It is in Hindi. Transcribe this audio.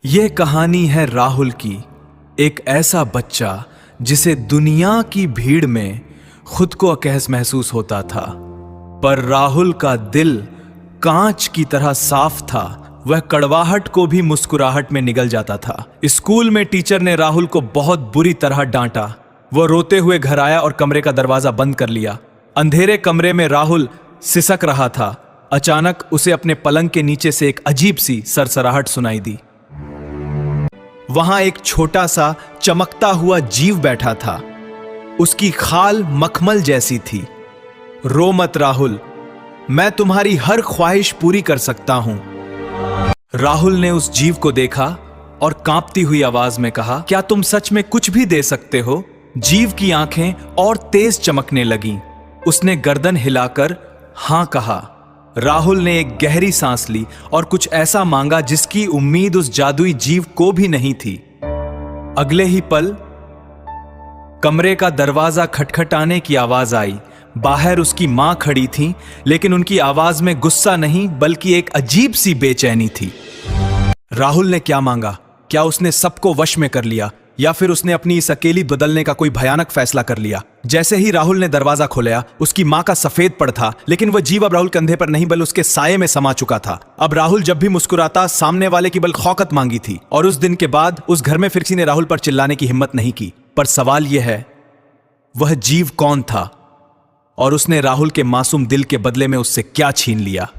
यह कहानी है राहुल की, एक ऐसा बच्चा जिसे दुनिया की भीड़ में खुद को अकेहस महसूस होता था। पर राहुल का दिल कांच की तरह साफ था। वह कड़वाहट को भी मुस्कुराहट में निगल जाता था। स्कूल में टीचर ने राहुल को बहुत बुरी तरह डांटा। वह रोते हुए घर आया और कमरे का दरवाजा बंद कर लिया। अंधेरे कमरे में राहुल सिसक रहा था। अचानक उसे अपने पलंग के नीचे से एक अजीब सी सरसराहट सुनाई दी। वहां एक छोटा सा चमकता हुआ जीव बैठा था। उसकी खाल मखमल जैसी थी। रो मत राहुल, मैं तुम्हारी हर ख्वाहिश पूरी कर सकता हूं। राहुल ने उस जीव को देखा और कांपती हुई आवाज में कहा, क्या तुम सच में कुछ भी दे सकते हो? जीव की आंखें और तेज चमकने लगीं। उसने गर्दन हिलाकर हां कहा। राहुल ने एक गहरी सांस ली और कुछ ऐसा मांगा जिसकी उम्मीद उस जादुई जीव को भी नहीं थी। अगले ही पल कमरे का दरवाजा खटखटाने की आवाज आई। बाहर उसकी मां खड़ी थी, लेकिन उनकी आवाज में गुस्सा नहीं बल्कि एक अजीब सी बेचैनी थी। राहुल ने क्या मांगा? क्या उसने सबको वश में कर लिया या फिर उसने अपनी इस अकेली बदलने का कोई भयानक फैसला कर लिया? जैसे ही राहुल ने दरवाजा खोला, उसकी मां का सफेद पड़ था, लेकिन वह जीव अब राहुल कंधे पर नहीं बल्कि उसके साये में समा चुका था। अब राहुल जब भी मुस्कुराता, सामने वाले की बल खौकत मांगी थी। और उस दिन के बाद उस घर में फिर किसी ने राहुल पर चिल्लाने की हिम्मत नहीं की। पर सवाल यह है, वह जीव कौन था और उसने राहुल के मासूम दिल के बदले में उससे क्या छीन लिया?